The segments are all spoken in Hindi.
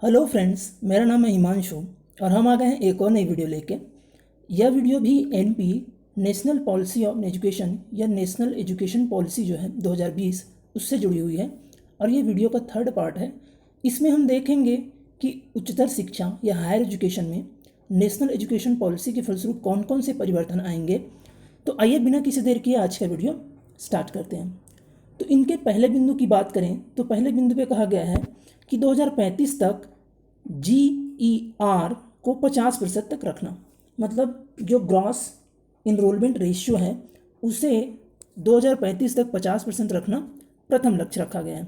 हेलो फ्रेंड्स, मेरा नाम है हिमांशु और हम आ गए हैं एक और नई वीडियो लेके। यह वीडियो भी NP national policy on education या नेशनल एजुकेशन पॉलिसी जो है 2020 उससे जुड़ी हुई है और ये वीडियो का थर्ड पार्ट है। इसमें हम देखेंगे कि उच्चतर शिक्षा या हायर एजुकेशन में नेशनल एजुकेशन पॉलिसी के फलस्वरूप कौन कौन से परिवर्तन आएंगे। तो आइए बिना किसी देर किए आज का वीडियो स्टार्ट करते हैं। तो इनके पहले बिंदु की बात करें तो पहले बिंदु पे कहा गया है कि 2035 तक GER को 50% तक रखना, मतलब जो ग्रॉस इनरोलमेंट रेशियो है उसे 2035 तक 50% रखना प्रथम लक्ष्य रखा गया है।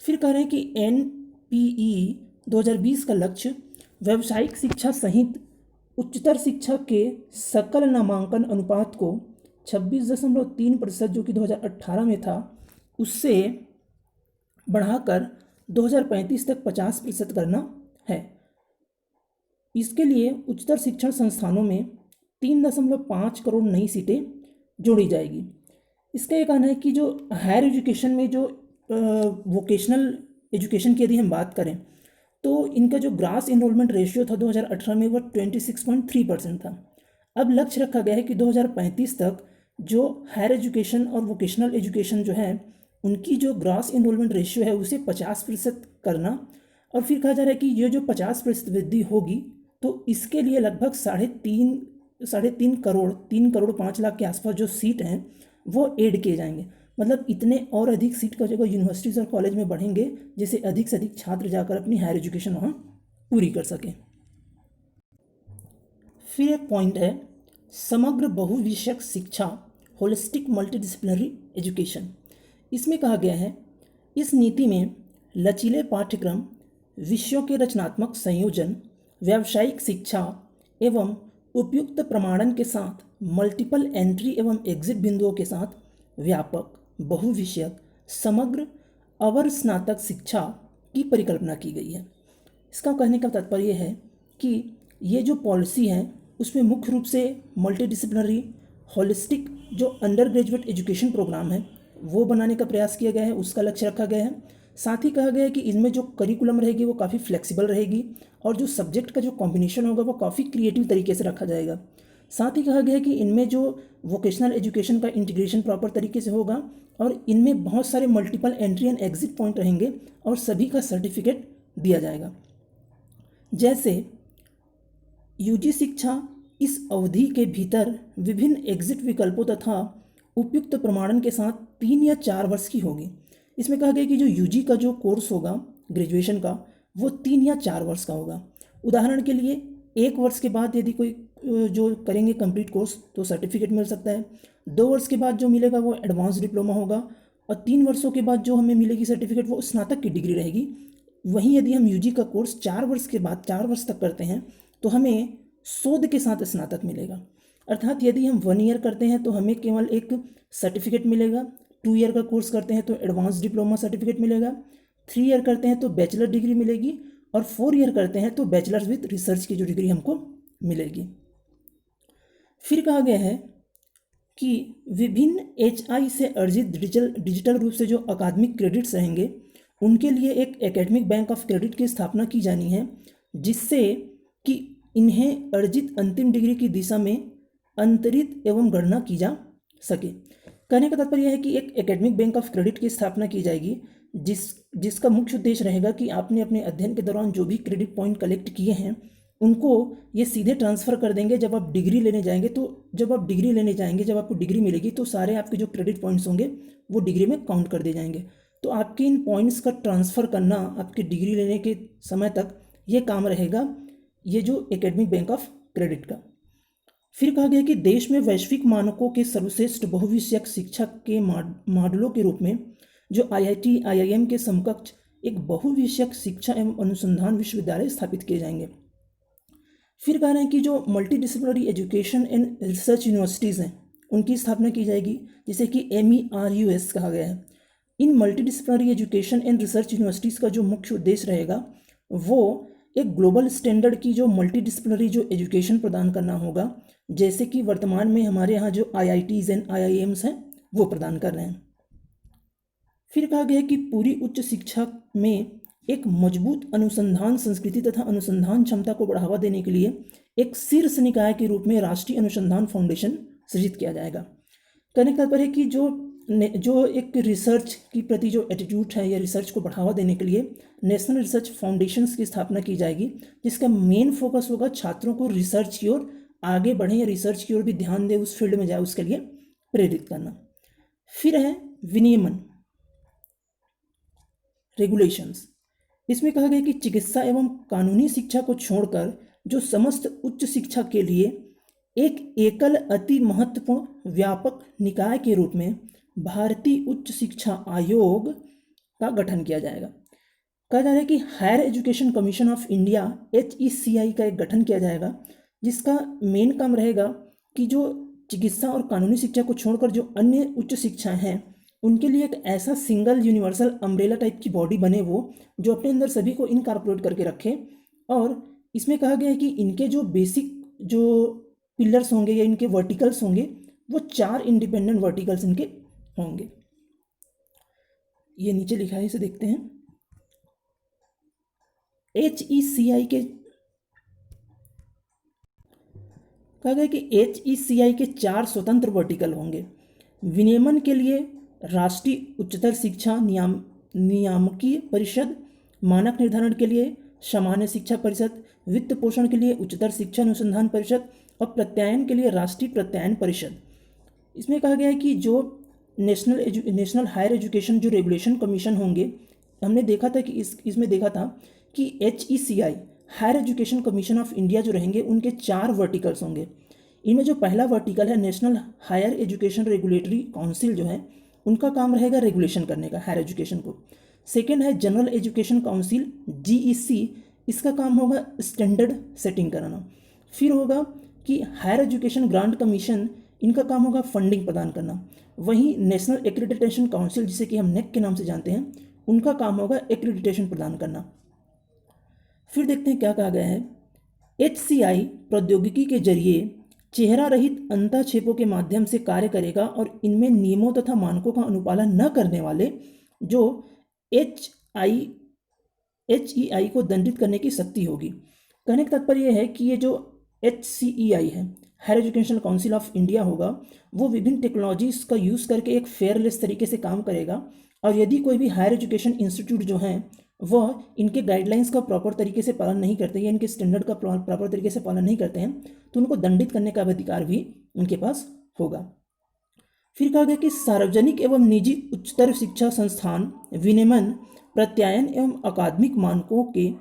फिर कह रहे हैं कि NPE 2020 का लक्ष्य व्यावसायिक शिक्षा सहित उच्चतर शिक्षा के सकल नामांकन अनुपात को 26.3% जो कि 2018 में था उससे बढ़ाकर 2035 तक 50% करना है। इसके लिए उच्चतर शिक्षण संस्थानों में 3.5 करोड़ नई सीटें जोड़ी जाएगी। इसका ये कहना है कि जो हायर एजुकेशन में जो वोकेशनल एजुकेशन की यदि हम बात करें तो इनका जो ग्रास इनरोलमेंट रेशियो था 2018 में वह 26.3% था। अब लक्ष्य रखा गया है कि 2035 तक जो हायर एजुकेशन और वोकेशनल एजुकेशन जो है उनकी जो ग्रास इनरोलमेंट रेशियो है उसे 50% करना। और फिर कहा जा रहा है कि ये जो 50% वृद्धि होगी तो इसके लिए लगभग साढ़े तीन करोड़ 3.5 करोड़ के आसपास जो सीट हैं वो ऐड किए जाएंगे। मतलब इतने और अधिक सीट का जगह यूनिवर्सिटीज़ और कॉलेज में बढ़ेंगे जिससे अधिक से अधिक छात्र जाकर अपनी हायर एजुकेशन वहाँ पूरी कर सकें। फिर एक पॉइंट है समग्र बहुविषयक शिक्षा, होलिस्टिक मल्टीडिसिप्लिनरी एजुकेशन। इसमें कहा गया है इस नीति में लचीले पाठ्यक्रम, विषयों के रचनात्मक संयोजन, व्यावसायिक शिक्षा एवं उपयुक्त प्रमाणन के साथ मल्टीपल एंट्री एवं एग्जिट बिंदुओं के साथ व्यापक बहुविषयक समग्र अवर स्नातक शिक्षा की परिकल्पना की गई है। इसका कहने का तात्पर्य है कि ये जो पॉलिसी है उसमें मुख्य रूप से मल्टीडिसिप्लिनरी होलिस्टिक जो अंडर ग्रेजुएट एजुकेशन प्रोग्राम है वो बनाने का प्रयास किया गया है, उसका लक्ष्य रखा गया है। साथ ही कहा गया है कि इनमें जो करिकुलम रहेगी वो काफ़ी फ्लेक्सिबल रहेगी और जो सब्जेक्ट का जो कॉम्बिनेशन होगा वो काफ़ी क्रिएटिव तरीके से रखा जाएगा। साथ ही कहा गया है कि इनमें जो वोकेशनल एजुकेशन का इंटीग्रेशन प्रॉपर तरीके से होगा और इनमें बहुत सारे multiple entry and exit point रहेंगे और सभी का सर्टिफिकेट दिया जाएगा। जैसे यूजी शिक्षा इस अवधि के भीतर विभिन्न एग्जिट विकल्पों तथा उपयुक्त प्रमाणन के साथ 3 या 4 वर्ष की होगी। इसमें कहा गया कि जो यूजी का जो कोर्स होगा ग्रेजुएशन का वो 3 या 4 वर्ष का होगा। उदाहरण के लिए 1 वर्ष के बाद यदि कोई जो करेंगे कंप्लीट कोर्स तो सर्टिफिकेट मिल सकता है। 2 वर्ष के बाद जो मिलेगा वो एडवांस डिप्लोमा होगा और 3 वर्षों के बाद जो हमें मिलेगी सर्टिफिकेट वो स्नातक की डिग्री रहेगी। वहीं यदि हम यूजी का कोर्स 4 वर्ष के बाद 4 वर्ष तक करते हैं तो हमें शोध के साथ स्नातक मिलेगा। अर्थात यदि हम 1 ईयर करते हैं तो हमें केवल एक सर्टिफिकेट मिलेगा, 2 ईयर का कोर्स करते हैं तो एडवांस डिप्लोमा सर्टिफिकेट मिलेगा, 3 ईयर करते हैं तो बैचलर डिग्री मिलेगी और 4 ईयर करते हैं तो बैचलर्स विद रिसर्च की जो डिग्री हमको मिलेगी। फिर कहा गया है कि विभिन्न HI से अर्जित डिजिटल रूप से जो अकादमिक क्रेडिट्स रहेंगे उनके लिए एक एकेडमिक बैंक ऑफ क्रेडिट की स्थापना की जानी है जिससे कि इन्हें अर्जित अंतिम डिग्री की दिशा में अंतरित एवं गणना की जा सके। कहने का तात्पर्य है कि एक एकेडमिक बैंक ऑफ क्रेडिट की स्थापना की जाएगी जिसका मुख्य उद्देश्य रहेगा कि आपने अपने अध्ययन के दौरान जो भी क्रेडिट पॉइंट कलेक्ट किए हैं उनको ये सीधे ट्रांसफ़र कर देंगे जब आप डिग्री लेने जाएंगे। तो जब आपको डिग्री मिलेगी तो सारे आपके जो क्रेडिट पॉइंट्स होंगे वो डिग्री में काउंट कर दिए जाएंगे। तो आपके इन पॉइंट्स का ट्रांसफ़र करना आपके डिग्री लेने के समय तक ये काम रहेगा ये जो एकेडमिक बैंक ऑफ क्रेडिट का। फिर कहा गया कि देश में वैश्विक मानकों के सर्वश्रेष्ठ बहुविषयक शिक्षा के मॉडलों के रूप में जो IIT IIM के समकक्ष एक बहुविषयक शिक्षा एवं अनुसंधान विश्वविद्यालय स्थापित किए जाएंगे। फिर कह रहे हैं कि जो multidisciplinary education and research universities हैं उनकी स्थापना की जाएगी जिसे कि MERUS कहा गया है। इन multidisciplinary education and research universities का जो मुख्य उद्देश्य रहेगा वो एक ग्लोबल स्टैंडर्ड की जो मल्टीडिसिप्लिनरी जो एजुकेशन प्रदान करना होगा, जैसे कि वर्तमान में हमारे यहाँ जो IITs एंड IIMs हैं वो प्रदान कर रहे हैं। फिर कहा गया कि पूरी उच्च शिक्षा में एक मजबूत अनुसंधान संस्कृति तथा अनुसंधान क्षमता को बढ़ावा देने के लिए एक शीर्ष निकाय के रूप में राष्ट्रीय अनुसंधान फाउंडेशन सृजित किया जाएगा। कहने का तात्पर्य है कि जो एक रिसर्च की प्रति जो एटीट्यूड है या रिसर्च को बढ़ावा देने के लिए नेशनल रिसर्च फाउंडेशंस की स्थापना की जाएगी, जिसका मेन फोकस होगा छात्रों को रिसर्च की ओर आगे बढ़ें या रिसर्च की ओर भी ध्यान दें, उस फील्ड में जाए, उसके लिए प्रेरित करना। फिर है विनियमन, रेगुलेशंस। इसमें कहा गया कि चिकित्सा एवं कानूनी शिक्षा को छोड़कर जो समस्त उच्च शिक्षा के लिए एक एकल अति महत्वपूर्ण व्यापक निकाय के रूप में भारतीय उच्च शिक्षा आयोग का गठन किया जाएगा। कहा जा रहा है कि higher education commission of India HECI का एक गठन किया जाएगा, जिसका मेन काम रहेगा कि जो चिकित्सा और कानूनी शिक्षा को छोड़कर जो अन्य उच्च शिक्षा हैं उनके लिए एक ऐसा सिंगल यूनिवर्सल अम्ब्रेला टाइप की बॉडी बने वो, जो अपने अंदर सभी को इनकॉर्पोरेट करके रखे। और इसमें कहा गया है कि इनके जो बेसिक जो पिलर्स होंगे या इनके वर्टिकल्स होंगे वो 4 इंडिपेंडेंट वर्टिकल्स इनके होंगे। ये नीचे लिखा है, इसे देखते हैं। HECI के कहा गया कि HECI के 4 स्वतंत्र वर्टिकल होंगे। विनियमन के लिए राष्ट्रीय उच्चतर शिक्षा नियामकीय परिषद, मानक निर्धारण के लिए सामान्य शिक्षा परिषद, वित्त पोषण के लिए उच्चतर शिक्षा अनुसंधान परिषद और प्रत्यायन के लिए राष्ट्रीय प्रत्यायन परिषद। इसमें कहा गया है कि जो नेशनल हायर एजुकेशन जो रेगुलेशन कमीशन होंगे, हमने देखा था कि इसमें देखा था कि HECI higher education commission of India जो रहेंगे उनके 4 वर्टिकल्स होंगे। इनमें जो पहला वर्टिकल है national higher education regulatory council जो है, उनका काम रहेगा रेगुलेशन करने का हायर एजुकेशन को। सेकेंड है जनरल एजुकेशन काउंसिल GEC, इसका काम होगा स्टैंडर्ड सेटिंग कराना। फिर होगा कि हायर एजुकेशन ग्रांट कमीशन, इनका काम होगा फंडिंग प्रदान करना। वहीं नेशनल एक्रेडिटेशन काउंसिल, जिसे कि हम नेक के नाम से जानते हैं, उनका काम होगा एक्रेडिटेशन प्रदान करना। फिर देखते हैं क्या कहा गया है। HCI प्रौद्योगिकी के जरिए चेहरा रहित अंतःक्षेपों के माध्यम से कार्य करेगा और इनमें नियमों तथा मानकों का अनुपालन न करने वाले जो HEI को दंडित करने की शक्ति होगी। कहने का तात्पर्य यह है कि ये जो HCEI है, higher education council of India होगा, वो विभिन्न टेक्नोलॉजीज का यूज़ करके एक फेयरलेस तरीके से काम करेगा। और यदि कोई भी हायर एजुकेशन इंस्टीट्यूट जो हैं वह इनके गाइडलाइंस का प्रॉपर तरीके से पालन नहीं करते या इनके स्टैंडर्ड का प्रॉपर तरीके से पालन नहीं करते हैं, तो उनको दंडित करने का अधिकार भी उनके पास होगा। फिर कहा गया कि सार्वजनिक एवं निजी उच्चतर शिक्षा संस्थान विनियमन, प्रत्यायन एवं अकादमिक मानकों के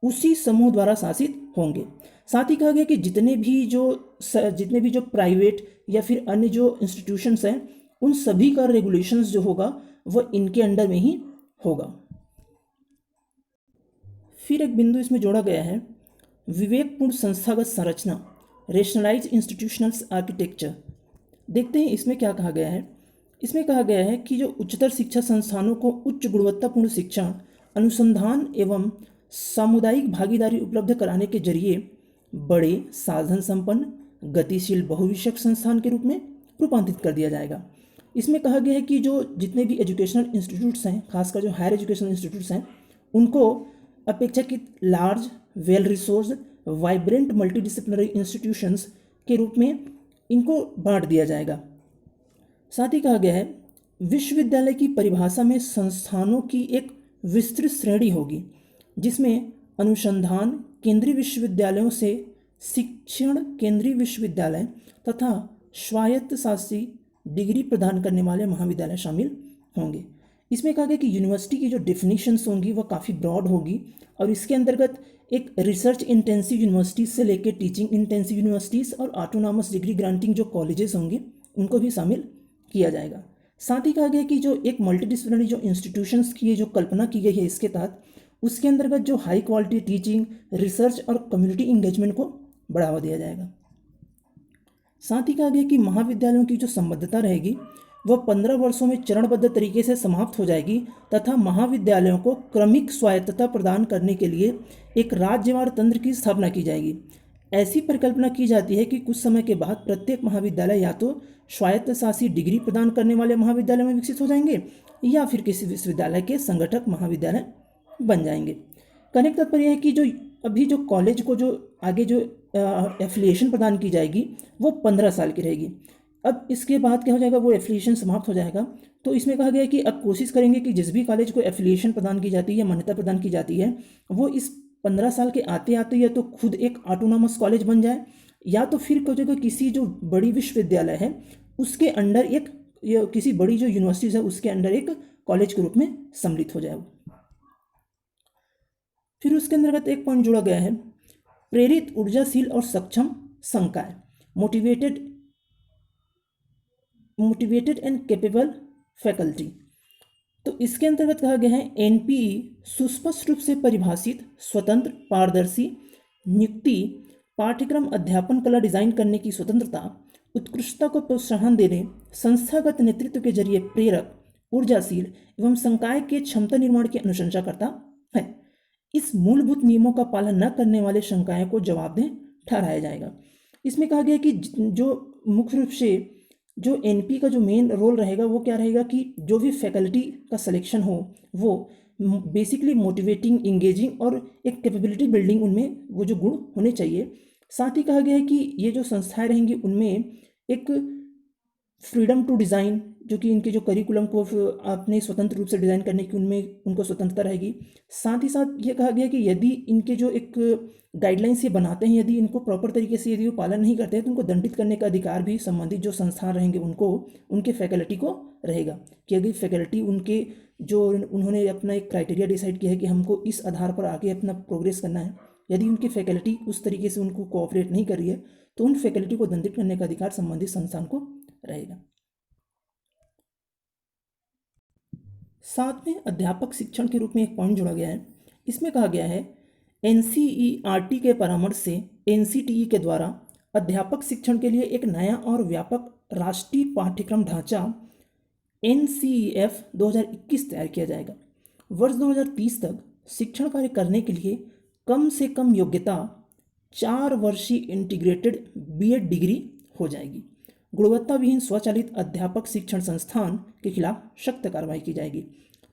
उसी समूह द्वारा शासित होंगे। साथ ही कहा गया कि जितने भी जो प्राइवेट या फिर अन्य जो इंस्टीट्यूशंस हैं, उन सभी का रेगुलेशंस जो होगा वह इनके अंडर में ही होगा। फिर एक बिंदु इसमें जोड़ा गया है, विवेकपूर्ण संस्थागत संरचना, रेशनलाइज इंस्टीट्यूशनल आर्किटेक्चर। देखते हैं इसमें क्या कहा गया है। इसमें कहा गया है कि जो उच्चतर शिक्षा संस्थानों को उच्च गुणवत्तापूर्ण शिक्षा, अनुसंधान एवं सामुदायिक भागीदारी उपलब्ध कराने के जरिए बड़े साधन संपन्न गतिशील बहुविषयक संस्थान के रूप में रूपांतरित कर दिया जाएगा। इसमें कहा गया है कि जो जितने भी एजुकेशनल इंस्टीट्यूट्स हैं, खासकर जो हायर एजुकेशनल इंस्टीट्यूट्स हैं, उनको अपेक्षाकृत large, well resource, vibrant multidisciplinary institutions के रूप में इनको बांट दिया जाएगा। साथ ही कहा गया है विश्वविद्यालय की परिभाषा में संस्थानों की एक विस्तृत श्रेणी होगी, जिसमें अनुसंधान केंद्रीय विश्वविद्यालयों से शिक्षण केंद्रीय विश्वविद्यालय तथा स्वायत्त शासी डिग्री प्रदान करने वाले महाविद्यालय शामिल होंगे। इसमें कहा गया कि यूनिवर्सिटी की जो डेफिनेशंस होंगी वह काफ़ी ब्रॉड होगी और इसके अंतर्गत एक रिसर्च इंटेंसिव यूनिवर्सिटीज़ से लेकर टीचिंग इंटेंसिव यूनिवर्सिटीज़ और ऑटोनॉमस डिग्री ग्रांटिंग जो कॉलेजेस होंगे उनको भी शामिल किया जाएगा। साथ ही कहा गया कि जो एक मल्टीडिसिप्लिनरी जो इंस्टीट्यूशंस की जो कल्पना की गई है इसके तहत, उसके अंतर्गत जो हाई क्वालिटी टीचिंग, रिसर्च और कम्युनिटी इंगेजमेंट को बढ़ावा दिया जाएगा। साथ ही कहा गया कि महाविद्यालयों की जो संबद्धता रहेगी वह 15 वर्षों में चरणबद्ध तरीके से समाप्त हो जाएगी तथा महाविद्यालयों को क्रमिक स्वायत्तता प्रदान करने के लिए एक राज्यवार तंत्र की स्थापना की जाएगी। ऐसी परिकल्पना की जाती है कि कुछ समय के बाद प्रत्येक महाविद्यालय या तो स्वायत्त शासी डिग्री प्रदान करने वाले महाविद्यालय में विकसित हो जाएंगे या फिर किसी विश्वविद्यालय के संगठक महाविद्यालय बन जाएंगे। कहने का तात्पर्य है कि जो अभी जो कॉलेज को जो आगे जो एफिलिएशन प्रदान की जाएगी वो 15 साल की रहेगी। अब इसके बाद क्या हो जाएगा, वो एफिलिएशन समाप्त हो जाएगा। तो इसमें कहा गया है कि अब कोशिश करेंगे कि जिस भी कॉलेज को एफिलिएशन प्रदान की जाती है या मान्यता प्रदान की जाती है वो इस 15 साल के आते आते या तो खुद एक ऑटोनॉमस कॉलेज बन जाए या तो फिर क्या हो जाएगा, किसी जो बड़ी विश्वविद्यालय है उसके अंडर एक या किसी बड़ी जो यूनिवर्सिटीज है उसके अंडर एक कॉलेज के रूप में सम्मिलित हो जाए। फिर उसके अंतर्गत एक पॉइंट जोड़ा गया है, प्रेरित, ऊर्जाशील और सक्षम संकाय, मोटिवेटेड एंड कैपेबल फैकल्टी। तो इसके अंतर्गत कहा गया है एनपीई सुस्पष्ट रूप से परिभाषित, स्वतंत्र, पारदर्शी नियुक्ति, पाठ्यक्रम अध्यापन कला डिजाइन करने की स्वतंत्रता, उत्कृष्टता को प्रोत्साहन देने, संस्थागत नेतृत्व के जरिए प्रेरक, ऊर्जाशील एवं संकाय के क्षमता निर्माण की अनुशंसा करता है। इस मूलभूत नियमों का पालन न करने वाले संकाय को जवाबदेह ठहराया जाएगा। इसमें कहा गया कि जो मुख्य रूप से जो एनपी का जो मेन रोल रहेगा वो क्या रहेगा कि जो भी फैकल्टी का सिलेक्शन हो वो बेसिकली मोटिवेटिंग, इंगेजिंग और एक कैपेबिलिटी बिल्डिंग, उनमें वो जो गुण होने चाहिए। साथ ही कहा गया है कि ये जो संस्थाएं रहेंगी उनमें एक फ्रीडम टू डिज़ाइन, जो कि इनके जो करिकुलम को अपने स्वतंत्र रूप से डिज़ाइन करने की उनमें उनको स्वतंत्रता रहेगी। साथ ही साथ ये कहा गया कि यदि इनके जो एक गाइडलाइंस ये बनाते हैं यदि इनको प्रॉपर तरीके से यदि वो पालन नहीं करते हैं तो उनको दंडित करने का अधिकार भी संबंधित जो संस्थान रहेंगे उनको, उनके फैकल्टी को रहेगा कि अगर फैकल्टी उनके जो उन्होंने अपना एक क्राइटेरिया डिसाइड किया है कि हमको इस आधार पर आगे अपना प्रोग्रेस करना है, यदि उनकी फैकल्टी उस तरीके से उनको कोऑपरेट नहीं कर रही है तो उन फैकल्टी को दंडित करने का अधिकार संबंधित संस्थान को रहेगा। साथ में अध्यापक शिक्षण के रूप में एक पॉइंट जोड़ा गया है। इसमें कहा गया है एनसीईआरटी के परामर्श से एनसीटीई के द्वारा अध्यापक शिक्षण के लिए एक नया और व्यापक राष्ट्रीय पाठ्यक्रम ढांचा एनसीईएफ 2021 तैयार किया जाएगा। वर्ष 2030 तक शिक्षण कार्य करने के लिए कम से कम योग्यता 4 वर्षीय इंटीग्रेटेड बीएड डिग्री हो जाएगी। गुणवत्ता विहीन स्वचालित अध्यापक शिक्षण संस्थान के खिलाफ सख्त कार्रवाई की जाएगी।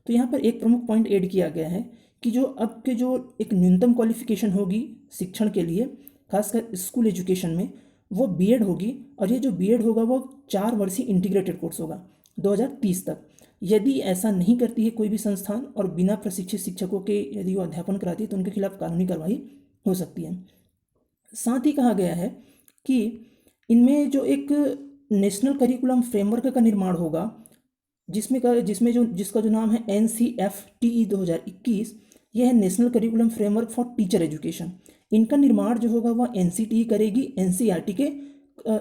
तो यहाँ पर एक प्रमुख पॉइंट ऐड किया गया है कि जो अब के जो एक न्यूनतम क्वालिफिकेशन होगी शिक्षण के लिए खासकर स्कूल एजुकेशन में वो बीएड होगी, और ये जो बीएड होगा वो 4 वर्षीय इंटीग्रेटेड कोर्स होगा 2030 तक। यदि ऐसा नहीं करती है कोई भी संस्थान और बिना प्रशिक्षित शिक्षकों के यदि वो अध्यापन कराती है तो उनके खिलाफ कानूनी कार्रवाई हो सकती है। साथ ही कहा गया है कि इनमें जो एक नेशनल करिकुलम फ्रेमवर्क का निर्माण होगा जिसका जो नाम है NCFTE 2021, यह है national curriculum framework for teacher education. इनका निर्माण जो होगा वह NCTE करेगी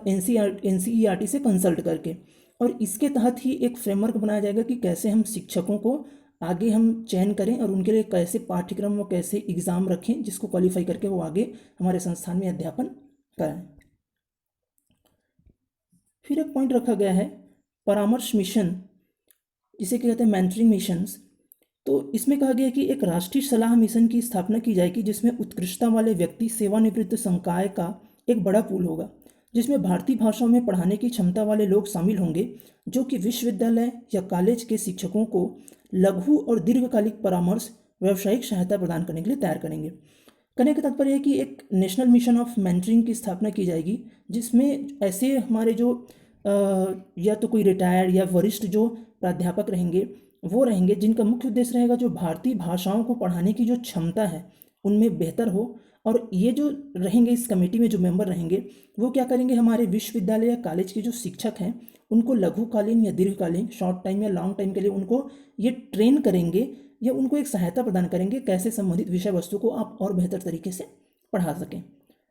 NCERT से कंसल्ट करके, और इसके तहत ही एक फ्रेमवर्क बनाया जाएगा कि कैसे हम शिक्षकों को आगे हम चयन करें और उनके लिए कैसे पाठ्यक्रम व कैसे एग्ज़ाम रखें जिसको क्वालिफाई करके वो आगे हमारे संस्थान में अध्यापन कराएं। फिर एक पॉइंट रखा गया है परामर्श मिशन, जिसे कहते हैं मेंटरिंग मिशंस। तो इसमें कहा गया कि एक राष्ट्रीय सलाह मिशन की स्थापना की जाएगी जिसमें उत्कृष्टता वाले व्यक्ति सेवानिवृत्त संकाय का एक बड़ा पूल होगा, जिसमें भारतीय भाषाओं में पढ़ाने की क्षमता वाले लोग शामिल होंगे जो कि विश्वविद्यालय या कॉलेज के शिक्षकों को लघु और दीर्घकालिक परामर्श व्यावसायिक सहायता प्रदान करने के लिए तैयार करेंगे। कहने का तात्पर्य है कि एक नेशनल मिशन ऑफ मेंटरिंग की स्थापना की जाएगी जिसमें ऐसे हमारे जो या तो कोई रिटायर्ड या वरिष्ठ जो प्राध्यापक रहेंगे वो रहेंगे जिनका मुख्य उद्देश्य रहेगा जो भारतीय भाषाओं को पढ़ाने की जो क्षमता है उनमें बेहतर हो। और ये जो रहेंगे इस कमेटी में जो मेंबर रहेंगे वो क्या करेंगे, हमारे विश्वविद्यालय या कॉलेज के जो शिक्षक हैं उनको लघुकालीन या दीर्घकालीन, शॉर्ट टाइम या लॉन्ग टाइम के लिए उनको ये ट्रेन करेंगे या उनको एक सहायता प्रदान करेंगे कैसे संबंधित विषय वस्तु को आप और बेहतर तरीके से पढ़ा सकें।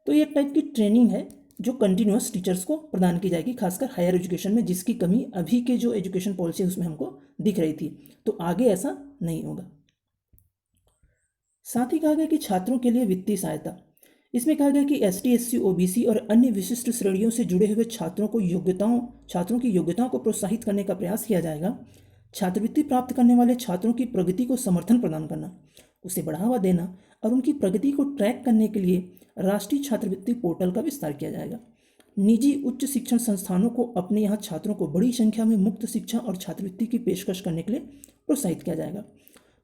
तो ये एक टाइप की ट्रेनिंग है जो कंटिन्यूअस टीचर्स को प्रदान की जाएगी, खासकर हायर एजुकेशन में जिसकी कमी अभी के जो एजुकेशन पॉलिसी है उसमें हमको दिख रही थी। तो आगे ऐसा नहीं होगा। साथ ही कहा गया कि छात्रों के लिए वित्तीय सहायता। इसमें कहा गया कि ST SC OBC और अन्य विशिष्ट श्रेणियों से जुड़े हुए छात्रों की योग्यताओं को प्रोत्साहित करने का प्रयास किया जाएगा। छात्रवृत्ति प्राप्त करने वाले छात्रों की प्रगति को समर्थन प्रदान करना, उसे बढ़ावा देना और उनकी प्रगति को ट्रैक करने के लिए राष्ट्रीय छात्रवृत्ति पोर्टल का विस्तार किया जाएगा। निजी उच्च शिक्षण संस्थानों को अपने यहाँ छात्रों को बड़ी संख्या में मुफ्त शिक्षा और छात्रवृत्ति की पेशकश करने के लिए प्रोत्साहित किया जाएगा।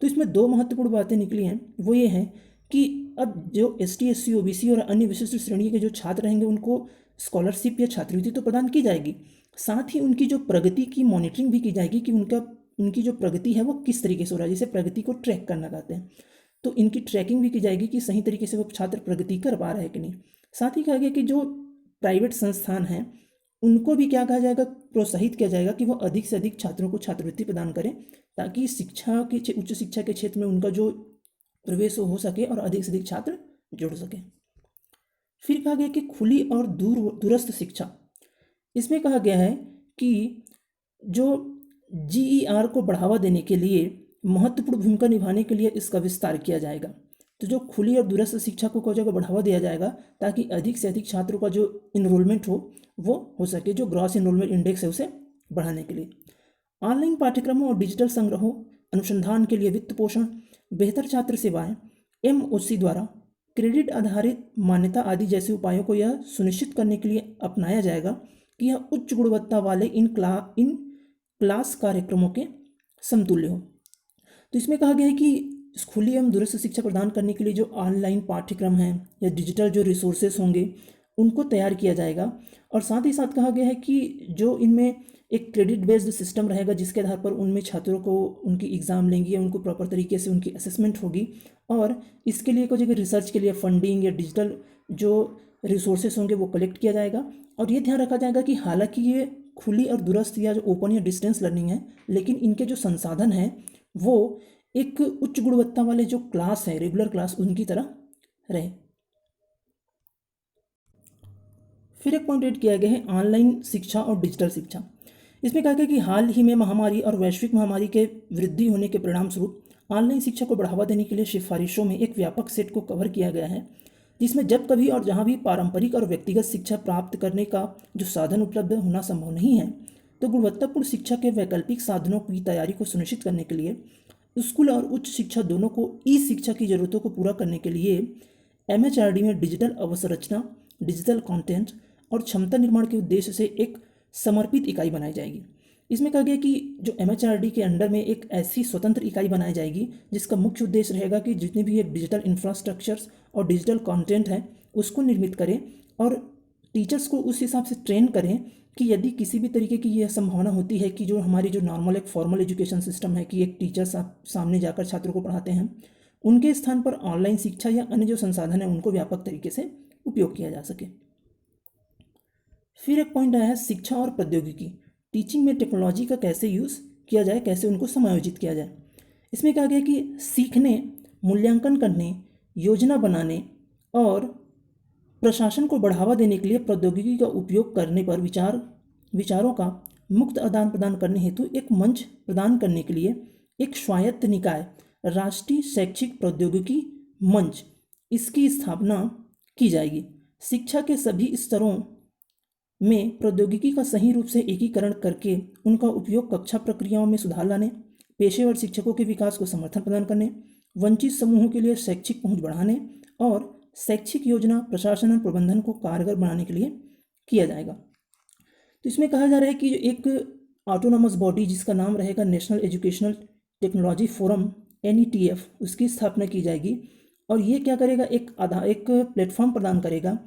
तो इसमें दो महत्वपूर्ण बातें निकली हैं, वो ये है कि अब जो ST SC OBC और अन्य विशिष्ट श्रेणी के जो छात्र रहेंगे उनको स्कॉलरशिप या छात्रवृत्ति तो प्रदान की जाएगी, साथ ही उनकी जो प्रगति की मॉनिटरिंग भी की जाएगी कि उनकी जो प्रगति है वो किस तरीके से हो रहा है, जिसे प्रगति को ट्रैक करना कहते हैं। तो इनकी ट्रैकिंग भी की जाएगी कि सही तरीके से वो छात्र प्रगति कर पा रहा है कि नहीं। साथ ही कहा गया कि जो प्राइवेट संस्थान हैं उनको भी क्या कहा जाएगा, प्रोत्साहित किया जाएगा कि वो अधिक से अधिक छात्रों को छात्रवृत्ति प्रदान करें, ताकि उच्च शिक्षा के क्षेत्र में उनका जो प्रवेश हो सके और अधिक से अधिक छात्र जुड़ सके। फिर कहा गया कि खुली और दूरस्थ शिक्षा, इसमें कहा गया है कि जो GER को बढ़ावा देने के लिए महत्वपूर्ण भूमिका निभाने के लिए इसका विस्तार किया जाएगा। तो जो खुली और दूरस्थ शिक्षा को जगह बढ़ावा दिया जाएगा ताकि अधिक से अधिक छात्रों का जो इनरोलमेंट वो हो सके, जो ग्रॉस इनरोलमेंट इंडेक्स है उसे बढ़ाने के लिए। ऑनलाइन पाठ्यक्रमों और डिजिटल संग्रहों, अनुसंधान के लिए वित्त पोषण, बेहतर छात्र सेवाएं, MOC द्वारा क्रेडिट आधारित मान्यता आदि जैसे उपायों को यह सुनिश्चित करने के लिए अपनाया जाएगा कि यह उच्च गुणवत्ता वाले इन क्लास कार्यक्रमों के समतुल्य हो। तो इसमें कहा गया है कि खुली एवं दूरस्थ शिक्षा प्रदान करने के लिए जो ऑनलाइन पाठ्यक्रम हैं या डिजिटल जो रिसोर्सेस होंगे उनको तैयार किया जाएगा, और साथ ही साथ कहा गया है कि जो इनमें एक क्रेडिट बेस्ड सिस्टम रहेगा जिसके आधार पर उनमें छात्रों को उनकी एग्ज़ाम लेंगी या उनको प्रॉपर तरीके से उनकी असेसमेंट होगी, और इसके लिए कुछ रिसर्च के लिए फंडिंग या डिजिटल जो रिसोर्सेस होंगे वो कलेक्ट किया जाएगा। और ये ध्यान रखा जाएगा कि हालांकि ये खुली और दूरस्थ या जो ओपन या डिस्टेंस लर्निंग है, लेकिन इनके जो संसाधन हैं वो एक उच्च गुणवत्ता वाले जो क्लास है, रेगुलर क्लास, उनकी तरह रहे। फिर एक पॉइंट ऐड किया गया है ऑनलाइन शिक्षा और डिजिटल शिक्षा। इसमें कहा गया कि हाल ही में महामारी और वैश्विक महामारी के वृद्धि होने के परिणाम स्वरूप ऑनलाइन शिक्षा को बढ़ावा देने के लिए सिफारिशों में एक व्यापक सेट को कवर किया गया है, जिसमें जब कभी और जहाँ भी पारंपरिक और व्यक्तिगत शिक्षा प्राप्त करने का जो साधन उपलब्ध होना संभव नहीं है, तो गुणवत्तापूर्ण शिक्षा के वैकल्पिक साधनों की तैयारी को सुनिश्चित करने के लिए स्कूल और उच्च शिक्षा दोनों को शिक्षा की जरूरतों को पूरा करने के लिए MHRD में डिजिटल अवसंरचना, डिजिटल कंटेंट और क्षमता निर्माण के उद्देश्य से एक समर्पित इकाई बनाई जाएगी। इसमें कहा गया कि जो MHRD के अंडर में एक ऐसी स्वतंत्र इकाई बनाई जाएगी जिसका मुख्य उद्देश्य रहेगा कि जितने भी एक डिजिटल इंफ्रास्ट्रक्चर्स और डिजिटल कंटेंट है उसको निर्मित करें और टीचर्स को उस हिसाब से ट्रेन करें कि यदि किसी भी तरीके की यह संभावना होती है कि जो हमारी जो नॉर्मल एक फॉर्मल एजुकेशन सिस्टम है कि एक टीचर सामने जाकर छात्रों को पढ़ाते हैं, उनके स्थान पर ऑनलाइन शिक्षा या अन्य जो संसाधन है उनको व्यापक तरीके से उपयोग किया जा सके। फिर एक पॉइंट आया है शिक्षा और प्रौद्योगिकी, टीचिंग में टेक्नोलॉजी का कैसे यूज़ किया जाए, कैसे उनको समायोजित किया जाए। इसमें कहा गया कि सीखने, मूल्यांकन करने, योजना बनाने और प्रशासन को बढ़ावा देने के लिए प्रौद्योगिकी का उपयोग करने पर विचारों का मुक्त आदान प्रदान करने हेतु एक मंच प्रदान करने के लिए एक स्वायत्त निकाय, राष्ट्रीय शैक्षिक प्रौद्योगिकी मंच, इसकी स्थापना की जाएगी। शिक्षा के सभी स्तरों में प्रौद्योगिकी का सही रूप से एकीकरण करके उनका उपयोग कक्षा प्रक्रियाओं में सुधार लाने, पेशेवर शिक्षकों के विकास को समर्थन प्रदान करने, वंचित समूहों के लिए शैक्षिक पहुंच बढ़ाने और शैक्षिक योजना प्रशासन और प्रबंधन को कारगर बनाने के लिए किया जाएगा। तो इसमें कहा जा रहा है कि एक ऑटोनॉमस बॉडी जिसका नाम रहेगा national educational technology forum NETF, उसकी स्थापना की जाएगी और ये क्या करेगा, एक प्लेटफॉर्म प्रदान करेगा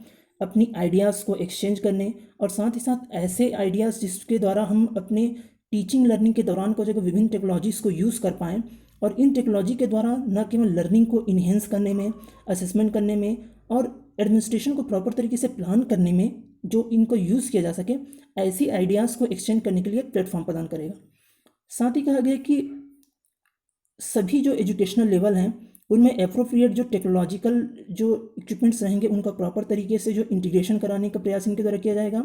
अपनी आइडियाज़ को एक्सचेंज करने और साथ ही साथ ऐसे आइडियाज़ जिसके द्वारा हम अपने टीचिंग लर्निंग के दौरान को जगह विभिन्न टेक्नोलॉजीज़ को यूज़ कर पाएँ और इन टेक्नोलॉजी के द्वारा न केवल लर्निंग को इन्हेंस करने में, असेसमेंट करने में और एडमिनिस्ट्रेशन को प्रॉपर तरीके से प्लान करने में जो इनको यूज़ किया जा सके, ऐसी आइडियाज़ को एक्सचेंज करने के लिए एक प्लेटफॉर्म प्रदान करेगा। साथ ही कहा गया कि सभी जो एजुकेशनल लेवल हैं उनमें एप्रोप्रिएट जो टेक्नोलॉजिकल जो इक्विपमेंट्स रहेंगे उनका प्रॉपर तरीके से जो इंटीग्रेशन कराने का प्रयास इनके द्वारा किया जाएगा,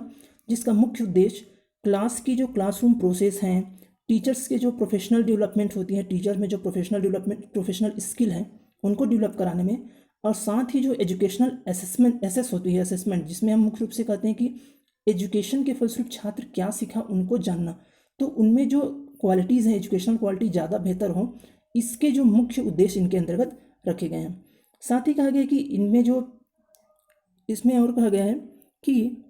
जिसका मुख्य उद्देश्य क्लास की जो क्लासरूम प्रोसेस हैं, टीचर्स के जो प्रोफेशनल डेवलपमेंट होती है, टीचर में जो प्रोफेशनल स्किल है उनको डेवलप कराने में, और साथ ही जो एजुकेशनल असेसमेंट जिसमें हम मुख्य रूप से कहते हैं कि एजुकेशन के फलस्वरूप छात्र क्या सीखा उनको जानना, तो उनमें जो क्वालिटीज़ हैं एजुकेशनल क्वालिटी ज़्यादा बेहतर हो, इसके जो मुख्य उद्देश्य इनके अंतर्गत रखे गए हैं। साथ ही कहा गया कि इसमें और कहा गया है कि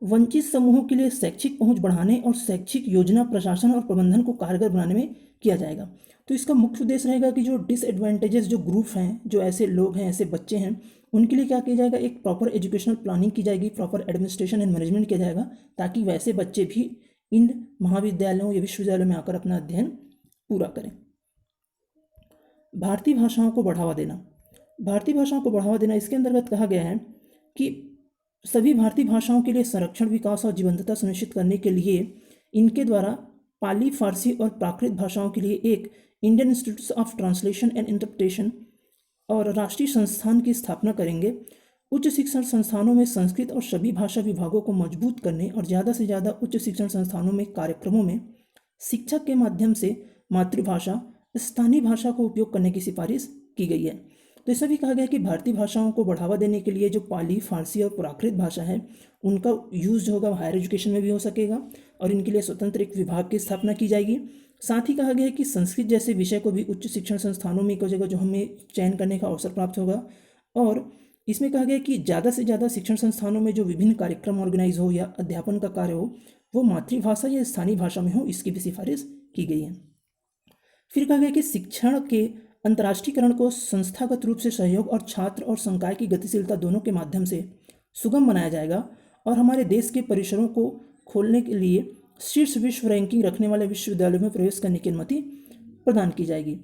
वंचित समूहों के लिए शैक्षिक पहुंच बढ़ाने और शैक्षिक योजना प्रशासन और प्रबंधन को कारगर बनाने में किया जाएगा। तो इसका मुख्य उद्देश्य रहेगा कि जो डिसएडवांटेजेस जो ग्रुप हैं, जो ऐसे लोग हैं, ऐसे बच्चे हैं, उनके लिए क्या किया जाएगा, एक प्रॉपर एजुकेशनल प्लानिंग की जाएगी, प्रॉपर एडमिनिस्ट्रेशन एंड मैनेजमेंट किया जाएगा, ताकि वैसे बच्चे भी इन महाविद्यालयों या विश्वविद्यालयों में आकर अपना अध्ययन पूरा करें। भारतीय भाषाओं को बढ़ावा देना। भारतीय भाषाओं को बढ़ावा देना, इसके अंतर्गत कहा गया है कि सभी भारतीय भाषाओं के लिए संरक्षण, विकास और जीवंतता सुनिश्चित करने के लिए इनके द्वारा पाली, फारसी और प्राकृत भाषाओं के लिए एक Indian institute of translation and interpretation और राष्ट्रीय संस्थान की स्थापना करेंगे। उच्च शिक्षण संस्थानों में संस्कृत और सभी भाषा विभागों को मजबूत करने और ज़्यादा से ज़्यादा उच्च शिक्षण संस्थानों में कार्यक्रमों में शिक्षा के माध्यम से मातृभाषा, स्थानीय भाषा का उपयोग करने की सिफारिश की गई है। तो इसमें भी कहा गया है कि भारतीय भाषाओं को बढ़ावा देने के लिए जो पाली, फारसी और प्राकृत भाषा है, उनका यूज़ जो होगा हायर एजुकेशन में भी हो सकेगा और इनके लिए स्वतंत्र एक विभाग की स्थापना की जाएगी। साथ ही कहा गया है कि संस्कृत जैसे विषय को भी उच्च शिक्षण संस्थानों में एक जगह जो हमें चयन करने का अवसर प्राप्त होगा। और इसमें कहा गया है कि ज़्यादा से ज़्यादा शिक्षण संस्थानों में जो विभिन्न कार्यक्रम ऑर्गेनाइज हो या अध्यापन का कार्य हो, वो मातृभाषा या स्थानीय भाषा में हो, इसकी भी सिफारिश की गई है। फिर कहा गया कि शिक्षण के अंतर्राष्ट्रीयकरण को संस्थागत रूप से सहयोग और छात्र और संकाय की गतिशीलता दोनों के माध्यम से सुगम बनाया जाएगा और हमारे देश के परिसरों को खोलने के लिए शीर्ष विश्व रैंकिंग रखने वाले विश्वविद्यालयों में प्रवेश करने की अनुमति प्रदान की जाएगी।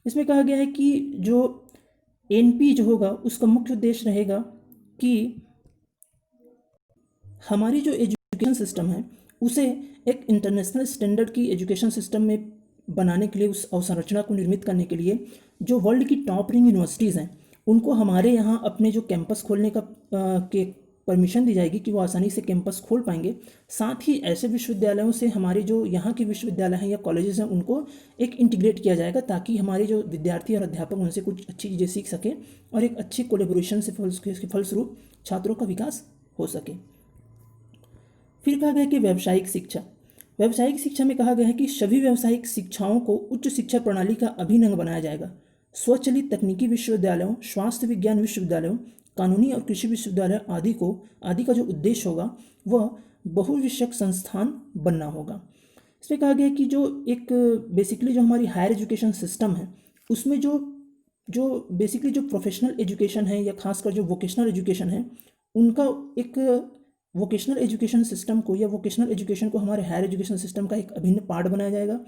इसमें कहा गया है कि जो एनपी जो होगा उसका मुख्य उद्देश्य रहेगा कि हमारी जो एजुकेशन सिस्टम है उसे एक इंटरनेशनल स्टैंडर्ड की एजुकेशन सिस्टम में बनाने के लिए, उस अवसंरचना को निर्मित करने के लिए जो वर्ल्ड की टॉप रिंग यूनिवर्सिटीज़ हैं उनको हमारे यहाँ अपने जो कैंपस खोलने का के परमिशन दी जाएगी कि वो आसानी से कैंपस खोल पाएंगे। साथ ही ऐसे विश्वविद्यालयों से हमारे जो यहाँ के विश्वविद्यालय हैं या कॉलेजेस हैं उनको एक इंटीग्रेट किया जाएगा, ताकि हमारे जो विद्यार्थी और अध्यापक उनसे कुछ अच्छी चीज़ें सीख सकें और एक अच्छी कोलेबोरेशन से फलस्वरूप छात्रों का विकास हो सके। फिर कहा गया कि व्यावसायिक शिक्षा। व्यावसायिक शिक्षा में कहा गया है कि सभी व्यावसायिक शिक्षाओं को उच्च शिक्षा प्रणाली का अभिन्न अंग बनाया जाएगा। स्वचलित तकनीकी विश्वविद्यालयों, स्वास्थ्य विज्ञान विश्वविद्यालयों, कानूनी और कृषि विश्वविद्यालय आदि का जो उद्देश्य होगा वह बहुविषयक संस्थान बनना होगा। इसमें कहा गया कि जो एक बेसिकली जो हमारी हायर एजुकेशन सिस्टम है उसमें जो बेसिकली जो प्रोफेशनल एजुकेशन है या खासकर जो वोकेशनल एजुकेशन है, उनका एक वोकेशनल एजुकेशन सिस्टम को या वोकेशनल एजुकेशन को हमारे हायर एजुकेशन सिस्टम का एक अभिन्न पार्ट बनाया जाएगा।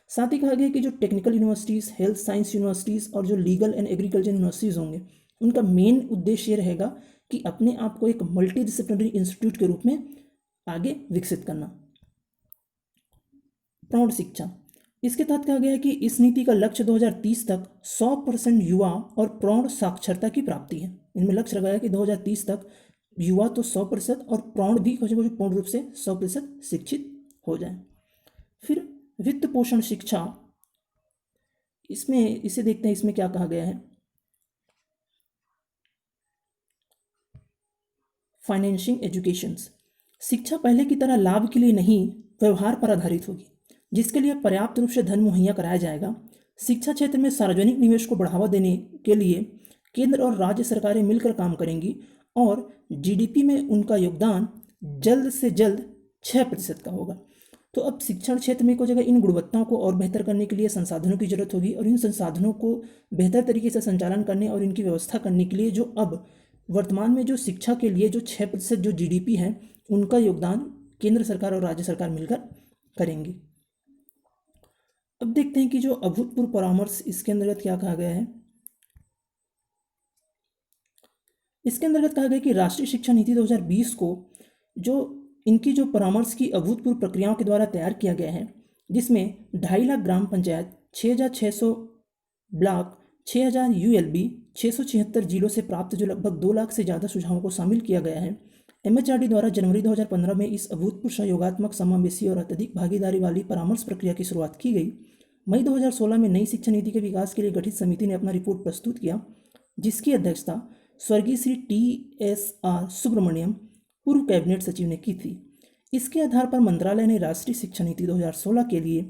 साथ ही कहा गया कि जो technical universities, health science universities और जो लीगल एंड एग्रीकल्चर यूनिवर्सिटीज़ होंगे, उनका मेन उद्देश्य ये रहेगा कि अपने आप को एक मल्टी डिसिप्लिनरी इंस्टीट्यूट के रूप में आगे विकसित करना। प्रौढ़ शिक्षा, इसके तहत कहा गया है कि इस नीति का लक्ष्य 2030 तक 100% युवा और प्रौढ़ साक्षरता की प्राप्ति है। इनमें लक्ष्य रखा है कि 2030 तक युवा तो 100% और प्रौढ़ भी पूर्ण रूप से 100% शिक्षित हो जाए। फिर वित्त पोषण शिक्षा, इसमें इसे देखते हैं, इसमें क्या कहा गया है। फाइनेंशिंग एजुकेशंस, शिक्षा पहले की तरह लाभ के लिए नहीं व्यवहार पर आधारित होगी, जिसके लिए पर्याप्त रूप से धन मुहैया कराया जाएगा। शिक्षा क्षेत्र में सार्वजनिक निवेश को बढ़ावा देने के लिए केंद्र और राज्य सरकारें मिलकर काम करेंगी और जीडीपी में उनका योगदान जल्द से जल्द 6% का होगा। तो अब शिक्षण क्षेत्र में कोई जगह इन गुणवत्ताओं को और बेहतर करने के लिए संसाधनों की जरूरत होगी और इन संसाधनों को बेहतर तरीके से संचालन करने और इनकी व्यवस्था करने के लिए जो अब वर्तमान में जो शिक्षा के लिए जो 6% जो जीडीपी है उनका योगदान केंद्र सरकार और राज्य सरकार मिलकर करेंगी। अब देखते हैं कि जो अभूतपूर्व परामर्श, इसके अंतर्गत क्या कहा गया है। इसके अंतर्गत कहा गया कि राष्ट्रीय शिक्षा नीति 2020 को जो इनकी जो परामर्श की अभूतपूर्व प्रक्रियाओं के द्वारा तैयार किया गया है, जिसमें 2.5 लाख ग्राम पंचायत, 6,600 ब्लॉक, 6,000 यूएलबी, 676 जिलों से प्राप्त जो लगभग 2 लाख से ज़्यादा सुझावों को शामिल किया गया है। एमएचआरडी द्वारा जनवरी 2015 में इस अभूतपूर्व सहयोगात्मक, समावेशी और अत्यधिक भागीदारी वाली परामर्श प्रक्रिया की शुरुआत की गई। मई 2016 में नई शिक्षा नीति के विकास के लिए गठित समिति ने अपना रिपोर्ट प्रस्तुत किया, जिसकी अध्यक्षता स्वर्गीय श्री TSR सुब्रमण्यम, पूर्व कैबिनेट सचिव ने की थी। इसके आधार पर मंत्रालय ने राष्ट्रीय शिक्षा नीति 2016 के लिए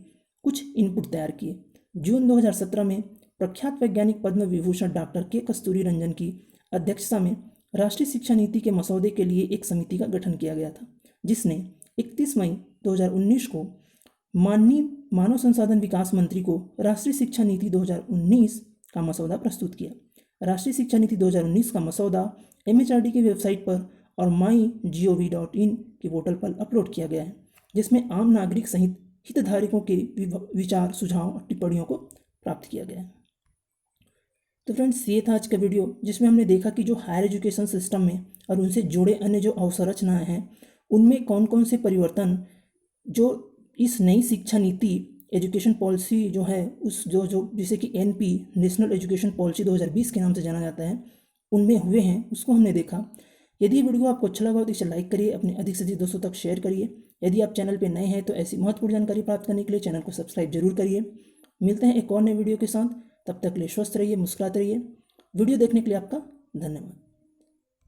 कुछ इनपुट तैयार किए। जून 2017 में प्रख्यात वैज्ञानिक पद्म विभूषण डॉक्टर के कस्तूरी रंजन की अध्यक्षता में राष्ट्रीय शिक्षा नीति के मसौदे के लिए एक समिति का गठन किया गया था, जिसने 31 मई 2019 को माननीय मानव संसाधन विकास मंत्री को राष्ट्रीय शिक्षा नीति 2019 का मसौदा प्रस्तुत किया। राष्ट्रीय शिक्षा नीति 2019 का मसौदा MHRD की वेबसाइट पर और mygov.in के पोर्टल पर अपलोड किया गया है, जिसमें आम नागरिक सहित हितधारकों के विचार, सुझाव और टिप्पणियों को प्राप्त किया गया है। तो फ्रेंड्स, ये था आज का वीडियो, जिसमें हमने देखा कि जो हायर एजुकेशन सिस्टम में और उनसे जुड़े अन्य जो अवसंरचनाएं हैं, उनमें कौन कौन से परिवर्तन जो इस नई शिक्षा नीति एजुकेशन पॉलिसी जो है उस जो जिसे कि NP नेशनल एजुकेशन पॉलिसी 2020 के नाम से जाना जाता है, उनमें हुए हैं, उसको हमने देखा। यदि ये वीडियो आपको अच्छा लगा हो तो इसे लाइक करिए, अपने अधिक से अधिक दोस्तों तक शेयर करिए। यदि आप चैनल पर नए हैं तो ऐसी महत्वपूर्ण जानकारी प्राप्त करने के लिए चैनल को सब्सक्राइब जरूर करिए। मिलते हैं एक और नए वीडियो के साथ, तब तक के लिए स्वस्थ रहिए, मुस्कुराते रहिए। वीडियो देखने के लिए आपका धन्यवाद।